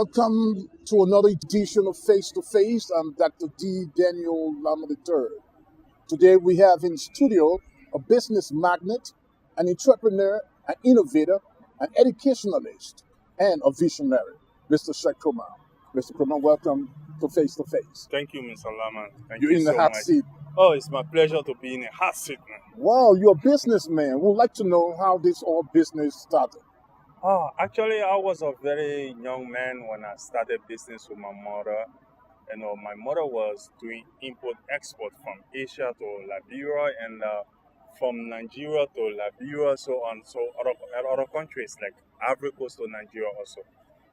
Welcome to another edition of Face to Face. I'm Dr. D. Daniel Lama III. Today we have in studio a business magnate, an entrepreneur, an innovator, an educationalist, and a visionary, Mr. Sheck. Mr. Kumar, welcome to Face to Face. Thank you, Mr. Laman. Thank You're you in the so hot much. seat. Oh, it's my pleasure to be in a hot seat, man. Wow, you're a businessman. We'd like to know how this all business started. Oh, actually, I was a very young man when I started business with my mother. My mother was doing import-export from Asia to Liberia and from Nigeria to Liberia, so on, so other countries like Ivory Coast to Nigeria also.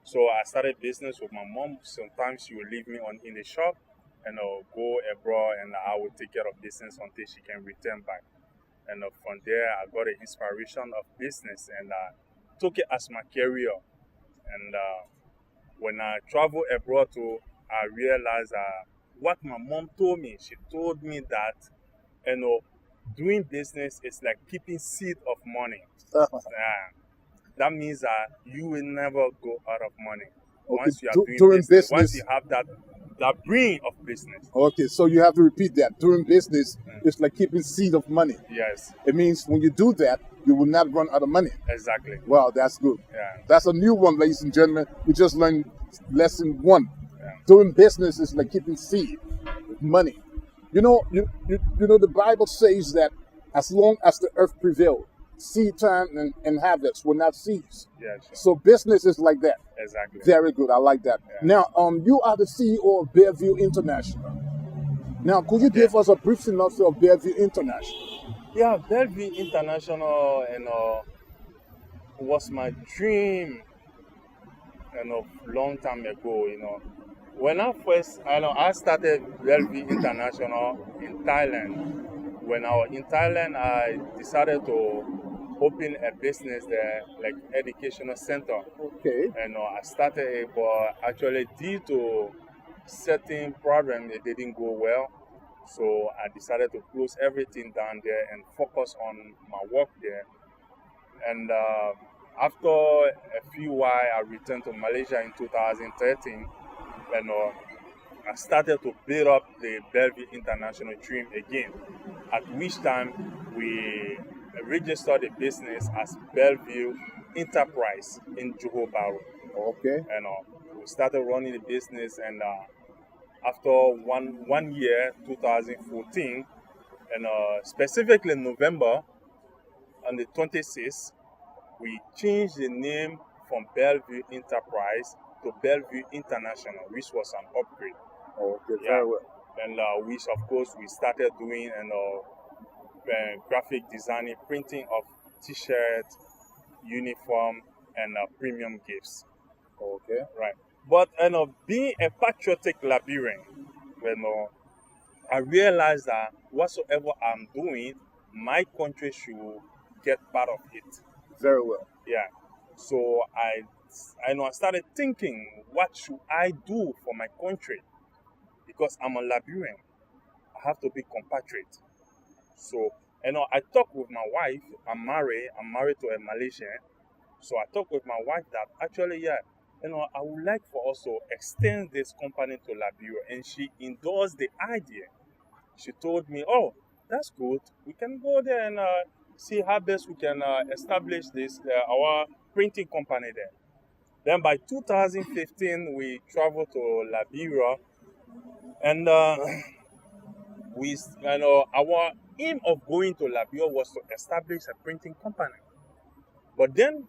So I started business with my mom. Sometimes she would leave me in the shop and go abroad, and I would take care of business until she can return back. And from there, I got an inspiration of business and took it as my career. And when I traveled abroad too, I realized what my mom told me. She told me that, doing business is like keeping seed of money. That means that you will never go out of money. Once you are doing business, once you have that brain of business. Okay, so you have to repeat that. Doing business is like keeping seed of money. Yes. It means when you do that, you will not run out of money. Exactly. Wow, that's good. Yeah. That's a new one, ladies and gentlemen. We just learned lesson 1. Yeah. Doing business is like keeping seed with money. You know, the Bible says that as long as the earth prevails, seed time and harvest will not cease. Yeah, sure. So business is like that. Exactly. Very good. I like that. Yeah. Now, you are the CEO of Bearview International. Now, could you give us a brief synopsis of Bearview International? Yeah, Bellevue International, was my dream, long time ago. When I started Bellevue International in Thailand. When I was in Thailand, I decided to open a business there, like educational center. Okay. And I started it, but actually due to certain problems, it didn't go well. So I decided to close everything down there and focus on my work there. And after a few while, I returned to Malaysia in 2013, and I started to build up the Bellevue International dream again. At which time we registered the business as Bellevue Enterprise in Johor Bahru. Okay. And we started running the business, and after one year, 2014, and specifically November, on the 26th, we changed the name from Bellevue Enterprise to Bellevue International, which was an upgrade. Okay, very well. And which, of course, we started doing graphic designing, printing of T-shirts, uniform, and premium gifts. Okay. Right. But being a patriotic Liberian, I realized that whatsoever I'm doing, my country should get part of it. Very well. Yeah. So I started thinking, what should I do for my country? Because I'm a Liberian, I have to be compatriot. So, I talked with my wife. I'm married to a Malaysian. So I talked with my wife that actually, I would like for us to extend this company to Liberia. And she endorsed the idea. She told me, oh, that's good. We can go there and see how best we can establish this, our printing company there. Then by 2015, we traveled to Liberia. And our aim of going to Liberia was to establish a printing company. But then,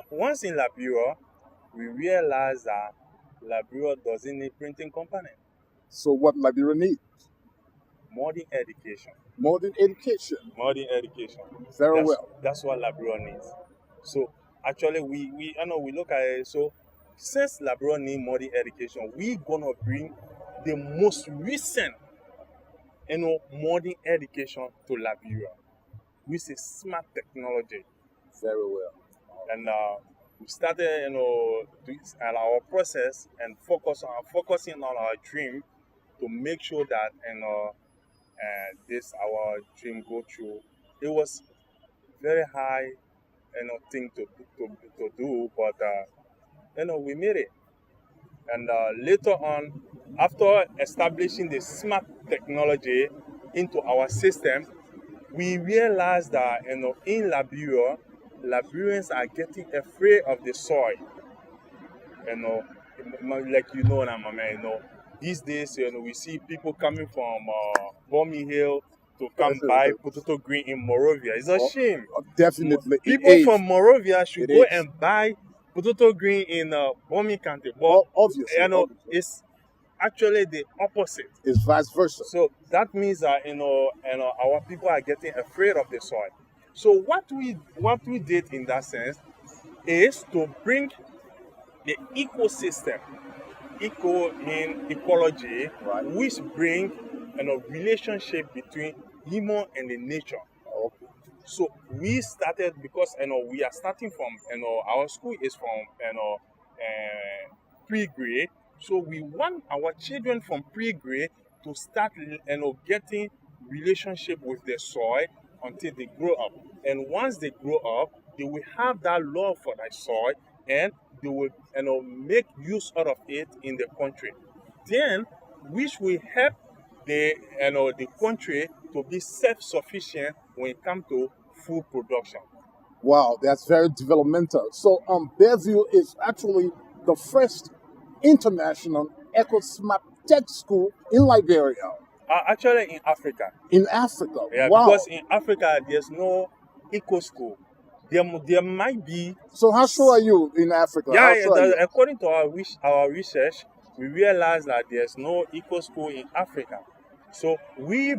once in Liberia, we realized that Liberia doesn't need printing company. So what Liberia needs? Modern education. Modern education. Modern education. Very well. That's what Liberia needs. So actually, we look at it. So since Liberia needs modern education, we're gonna bring the most recent, modern education to Liberia, which is smart technology. Very well. And we started, our process and focusing on our dream to make sure that, this our dream go through. It was very high, thing to do, but we made it. And later on, after establishing the smart technology into our system, we realized that in Liberia, Liberians are getting afraid of the soil. Like now, my man, these days, we see people coming from Bommy Hill to come buy potato green in Morovia. It's a shame. Definitely. People from Morovia should go is. and buy potato green in Bommy County. But Well, obviously, it's actually the opposite. It's vice versa. So that means that our people are getting afraid of the soil. So what we did in that sense is to bring the ecosystem, eco in ecology, Right. which bring relationship between human and the nature. Okay. So we started because we are starting from our school is from pre-grade. So we want our children from pre-grade to start getting relationship with the soil until they grow up. And once they grow up, they will have that love for that soil and they will make use out of it in the country. Then which will help the country to be self-sufficient when it comes to food production. Wow, that's very developmental. So Bellevue is actually the first international eco-smart tech school in Liberia. Actually in Africa. In Africa. Yeah, wow. Because in Africa there's no eco school. There might be. So how sure are you in Africa? Yeah, according to our research, we realized that there's no eco school in Africa. So we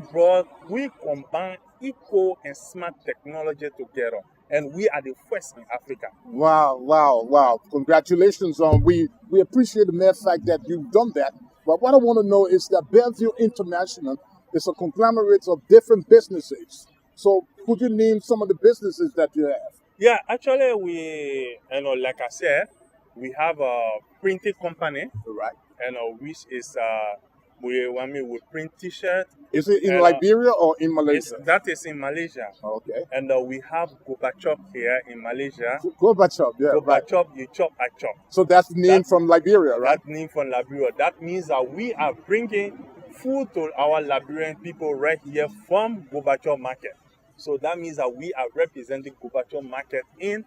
combine eco and smart technology together, and we are the first in Africa. Wow. Congratulations on we appreciate the mere fact that you've done that. But what I want to know is that Bellevue International is a conglomerate of different businesses. So could you name some of the businesses that you have? Yeah, actually we like I said, we have a printing company. Right. Which is we print T-shirts. Is it in Liberia or in Malaysia? That is in Malaysia. Okay. And we have Gobachop here in Malaysia. Gobachop, yeah. Gobachop, you chop, I chop. So that's the name from Liberia, right? That name from Liberia. That means that we are bringing food to our Liberian people right here from Gobachop market. So that means that we are representing Gobachop market in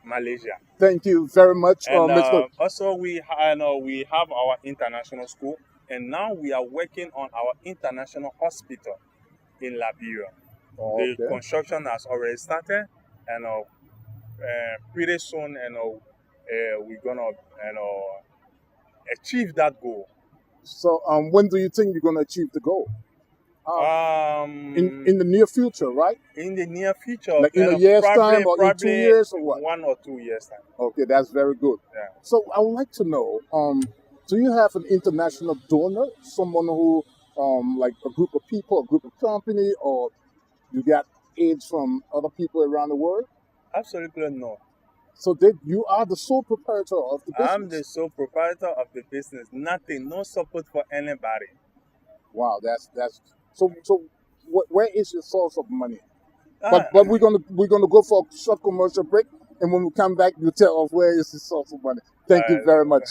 Malaysia. Thank you very much, and, Mr. Also, we have our international school, and now we are working on our international hospital in Liberia. Okay. The construction has already started, and pretty soon, we're gonna achieve that goal. So, when do you think you're gonna achieve the goal? In the near future, right? In the near future, like in a year's time, or in 2 years, or what? 1 or 2 years time. Okay, that's very good. Yeah. So I would like to know, do you have an international donor, someone who, like a group of people, a group of company, or you got aids from other people around the world? Absolutely no. So you are the sole proprietor of the business? I'm the sole proprietor of the business. Nothing, no support for anybody. Wow, that's so. Where is your source of money? But we're gonna go for a short commercial break, and when we come back, you tell us where is the source of money. Thank you very much.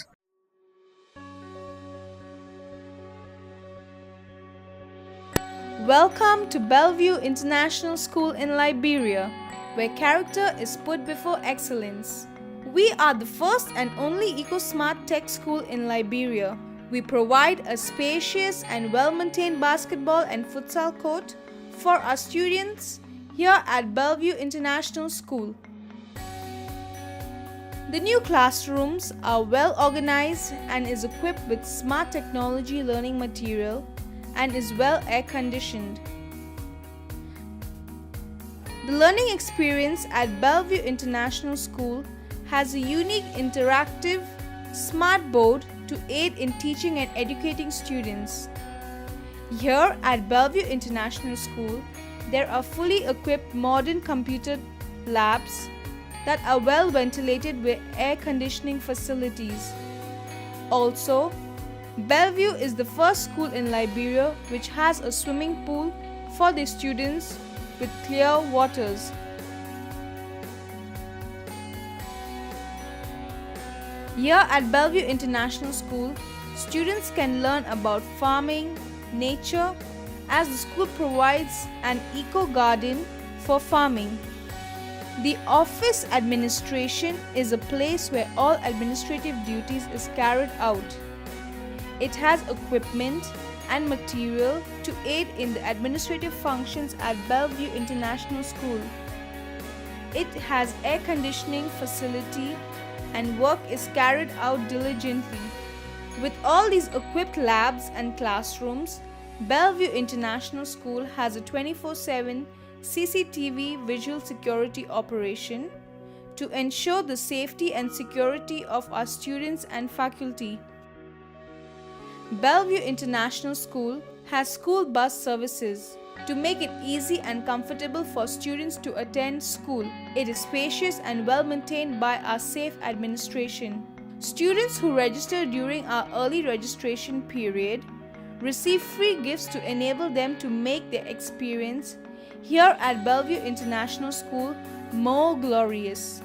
Welcome to Bellevue International School in Liberia, where character is put before excellence. We are the first and only eco-smart tech school in Liberia. We provide a spacious and well-maintained basketball and futsal court for our students here at Bellevue International School. The new classrooms are well organized and is equipped with smart technology learning material and is well air-conditioned. The learning experience at Bellevue International School has a unique interactive smart board to aid in teaching and educating students. Here at Bellevue International School, there are fully equipped modern computer labs that are well ventilated with air conditioning facilities. Also, Bellevue is the first school in Liberia which has a swimming pool for the students with clear waters. Here at Bellevue International School, students can learn about farming, nature, as the school provides an eco garden for farming. The office administration is a place where all administrative duties is carried out. It has equipment and material to aid in the administrative functions at Bellevue International School. It has air conditioning facility and work is carried out diligently. With all these equipped labs and classrooms, Bellevue International School has a 24/7 CCTV visual security operation to ensure the safety and security of our students and faculty. Bellevue International School has school bus services. To make it easy and comfortable for students to attend school, it is spacious and well maintained by our safe administration. Students who register during our early registration period receive free gifts to enable them to make their experience here at Bellevue International School more glorious.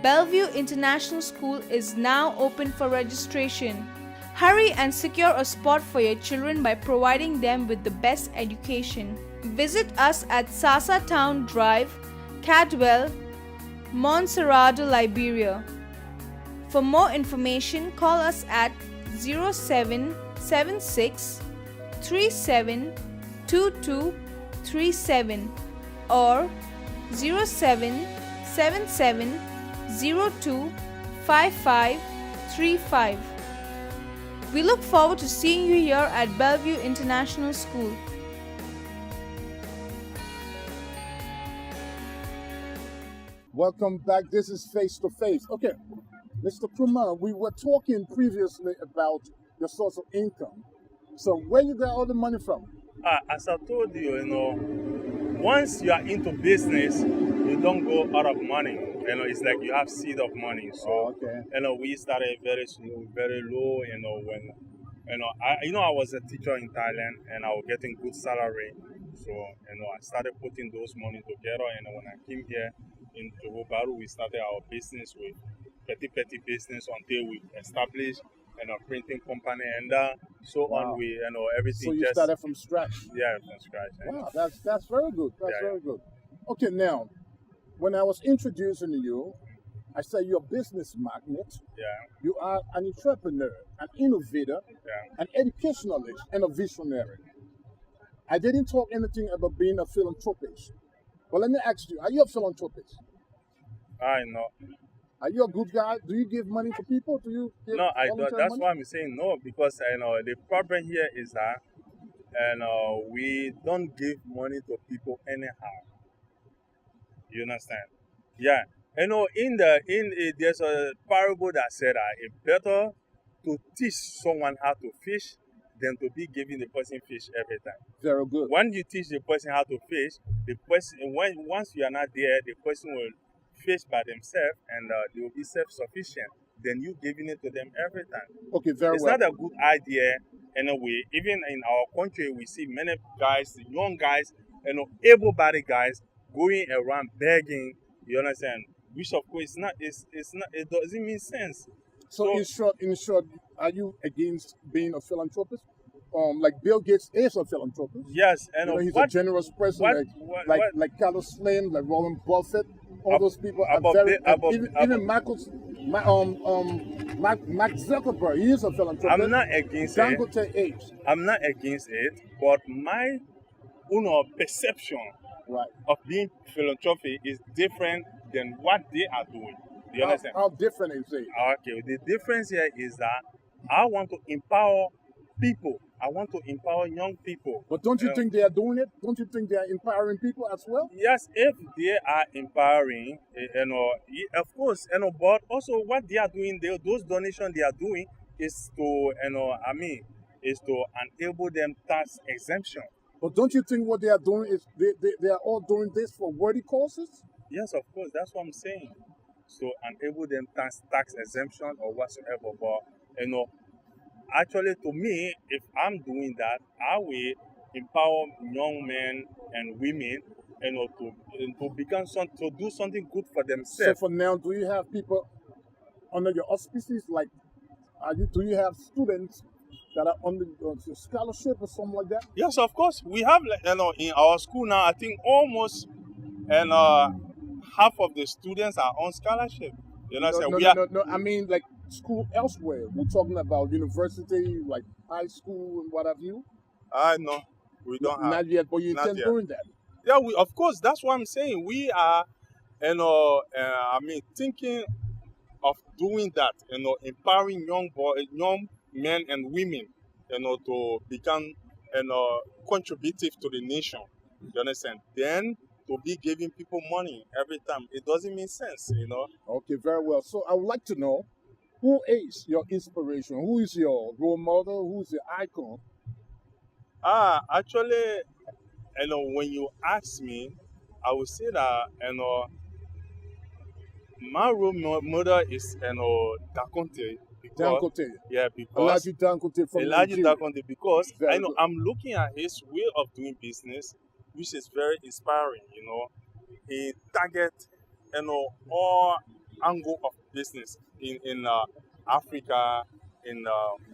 Bellevue International School is now open for registration. Hurry and secure a spot for your children by providing them with the best education. Visit us at Sasa Town Drive, Cadwell, Montserrado, Liberia. For more information, call us at 0776 372237 or 0777 025535. We look forward to seeing you here at Bellevue International School. Welcome back. This is Face to Face. Okay, Mr. Kumar, we were talking previously about your source of income. So where you got all the money from? As I told you, once you are into business, you don't go out of money. It's like you have seed of money. So, okay. We started very slow, very low. When, I was a teacher in Thailand, and I was getting good salary. So, I started putting those money together. And when I came here in Johor, we started our business with petty business until we established a printing company, and so on. We, everything. So you just started from scratch. Yeah, from scratch. Wow, that's very good. That's very good. Okay, now, when I was introducing you, I said you're a business magnate. Yeah. You are an entrepreneur, an innovator, an educationalist, and a visionary. I didn't talk anything about being a philanthropist. But let me ask you, are you a philanthropist? I know. Are you a good guy? Do you give money to people? Do you give No, I don't. That's money? why I'm saying no, because the problem here is that we don't give money to people anyhow. You understand? Yeah. There's a parable that said that it's better to teach someone how to fish than to be giving the person fish every time. Very good. When you teach the person how to fish, the person once you are not there, the person will fish by themselves and they will be self-sufficient. Then you giving it to them every time. Okay, very It's well. not a good idea anyway. Even in our country, we see many guys, young guys, able-bodied guys going around begging. You understand? Which of course it doesn't make sense. So in short, are you against being a philanthropist? Like Bill Gates is a philanthropist. Yes, and he's a generous person, like Carlos Slim, like Warren Buffett. All those people are very. Even Mark Zuckerberg, he is a philanthropist. I'm not against Dangote apes. I'm not against it, but my perception of being philanthropy is different than what they are doing. Do you understand? How different is it? Okay, the difference here is that I want to empower people. I want to empower young people. But don't you think they are doing it? Don't you think they are empowering people as well? Yes, if they are empowering, of course, but also what they are doing, those donations they are doing is to, is to enable them tax exemption. But don't you think what they are doing is they are all doing this for worthy causes? Yes, of course, that's what I'm saying. So enable them tax exemption or whatsoever, but Actually, to me, if I'm doing that, I will empower young men and women, to become to do something good for So themselves. for now, do you have people under your auspices? Like, do you have students that are under scholarship or something like that? Yes, of course, we have, like, in our school now. I think almost and half of the students are on scholarship. You know, No, so no, we no, are. no, no. I mean, like school elsewhere. We're talking about university, like high school and what have you. I know we don't have, Not yet, but you not intend yet. doing that. Yeah, we, of course. That's what I'm saying. We are, I mean, thinking of doing that. Empowering young men and women, to become, contributive to the nation. You understand? Then to be giving people money every time, it doesn't make sense. Okay, very well. So I would like to know who is your inspiration? Who is your role model? Who's your icon? Actually, when you ask me, I would say that, my model is, Dakonte, because, Dangote. yeah, because Alaji Dangote from Elijah Nigeria. Dakonte, because I Very know good. I'm looking at his way of doing business, which is very inspiring. He target, all angle of business in Africa, in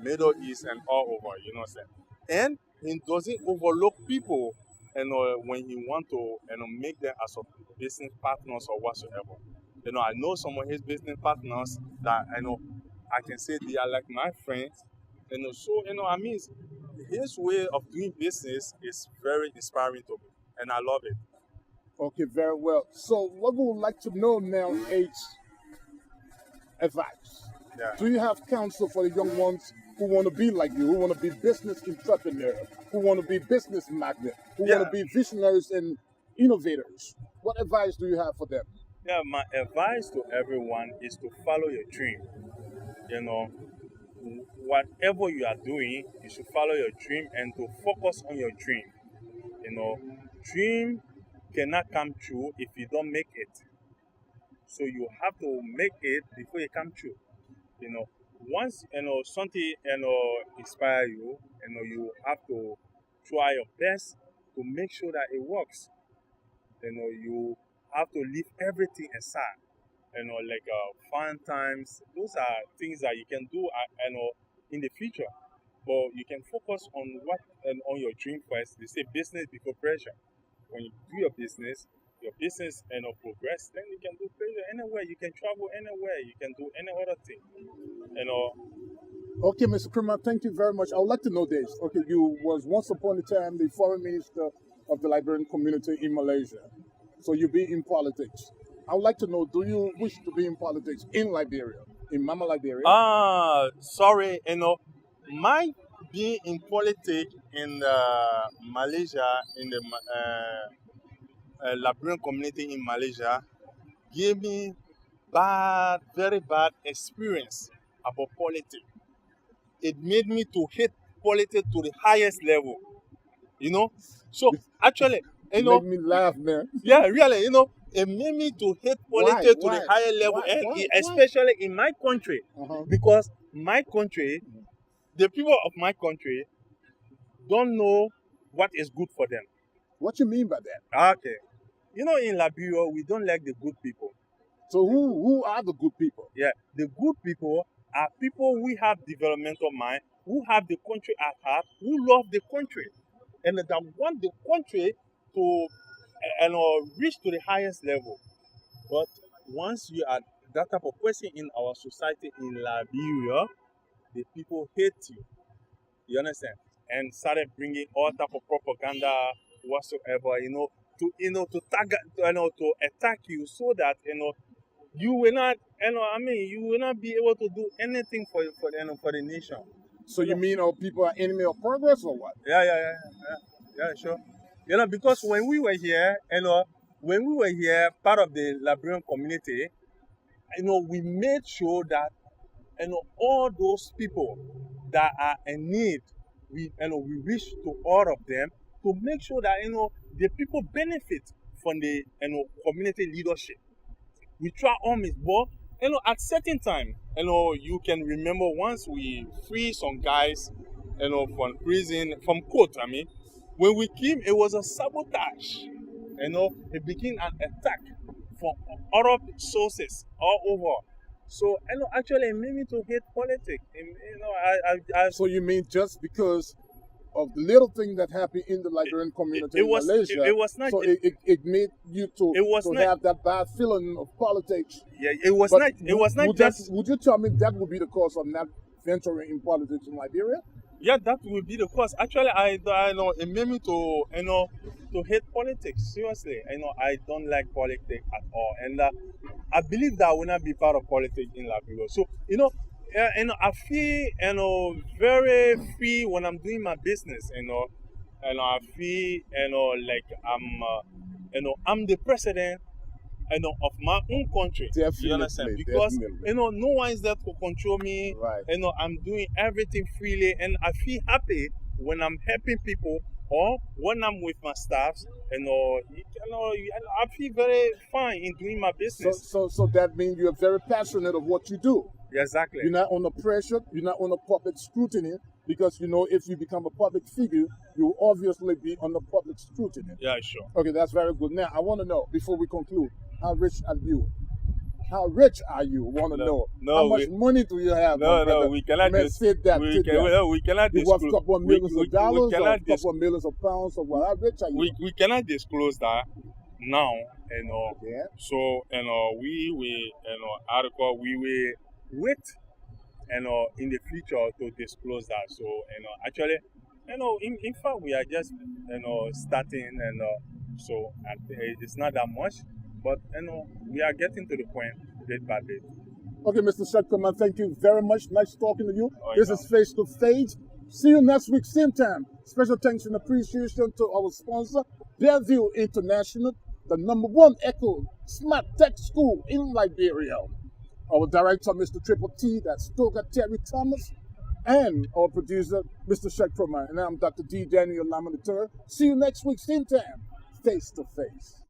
Middle East, and all over. You know what I'm saying? And he doesn't overlook people, when he want to, make them as a business partners or whatsoever. I know some of his business partners that I can say they are like my friends. So I mean, his way of doing business is very inspiring to me, and I love it. Okay, very well. So what we would like to know now is advice. Yeah. Do you have counsel for the young ones who want to be like you, who want to be business entrepreneurs, who want to be business magnate, who want Yeah. to be visionaries and innovators? What advice do you have for them? Yeah, my advice to everyone is to follow your dream. You know, whatever you are doing, you should follow your dream and to focus on your dream. You know, dream cannot come true if you don't make it. So you have to make it before it come true. Once something inspire you, you have to try your best to make sure that it works. You have to leave everything aside. Like fun times. Those are things that you can do, in the future. But you can focus on what and on your dream first. They say business before pressure. When you do your business progress, then you can do pleasure anywhere. You can travel anywhere. You can do any other thing. You know, Okay, Mr. Krima, thank you very much. I would like to know this. Okay, you was once upon a time the foreign minister of the Liberian community in Malaysia. So you be in politics. I would like to know, do you wish to be in politics in Liberia, in Mama Liberia? sorry, my being in politics in Malaysia, in the Liberian community in Malaysia, gave me very bad experience about politics. It made me to hate politics to the highest level. So actually, You make me laugh, man. yeah, really, it made me to hate Why? politics to the Why? higher level, Why? and Why? especially in my country, Uh-huh. because my country, the people of my country don't know what is good for them. What you mean by that? Okay. In Liberia, we don't like the good people. So who are the good people? Yeah, the good people are people who have developmental mind, who have the country at heart, who love the country, and that want the country to reach to the highest level. But once you are that type of person in our society in Liberia, the people hate you. You understand? And started bringing all type of propaganda whatsoever, to target, to attack you, so that you will not, you will not be able to do anything for the nation. So you mean our people are enemy of progress or what? Yeah, sure. Because when we were here, part of the Liberian community, we made sure that all those people that are in need, we reach to all of them to make sure that the people benefit from the community leadership. We try all means, but at certain time, you can remember once we free some guys, from prison, from court. I mean, when we came, it was a sabotage. It became an attack from other sources all over. So, actually, it made me to hate politics. So you mean just because of the little thing that happened in the Liberian community in Malaysia, it was not. so it made you to have that bad feeling of politics. Yeah, it was But not. It was not just. Would you tell me that would be the cause of not venturing in politics in Liberia? Yeah, that would be the cause. Actually, I know it made me to to hate politics. Seriously, I don't like politics at all, and I believe that I will not be part of politics in Liberia. So I feel very free when I'm doing my business. I feel like I'm the president of my own country. Definitely, you understand? Because definitely. no one is there to control me. Right. I'm doing everything freely, and I feel happy when I'm helping people or when I'm with my staffs. I feel very fine in doing my business. So that means you're very passionate of what you do. Exactly. You're not under pressure. You're not under public scrutiny, because if you become a public figure, you'll obviously be under public scrutiny. Yeah, sure. Okay, that's very good. Now, I want to know, before we conclude, how rich are you? How rich are you? Want to know? How much money do you have? No, we cannot say that. We cannot you disclose. You worth a couple of millions of dollars, or a cannot couple of millions of pounds, or what? How rich are you? We cannot disclose that now. Yeah. So we article we will wait in the future to disclose that. So actually in fact we are just starting, and so it's not that much, but we are getting to the point bit by bit. Okay, Mr. Sheck, thank you very much. Nice talking to you. This is Face to Face. See you next week, same time. Special thanks and appreciation to our sponsor, Bellevue International, the #1 Echo Smart Tech School in Liberia. Our director, Mr. Triple T, that's Stoker Terry Thomas, and our producer, Mr. Sheck. And I'm Dr. D. Daniel Lamont III. See you next week, same time, Face to Face.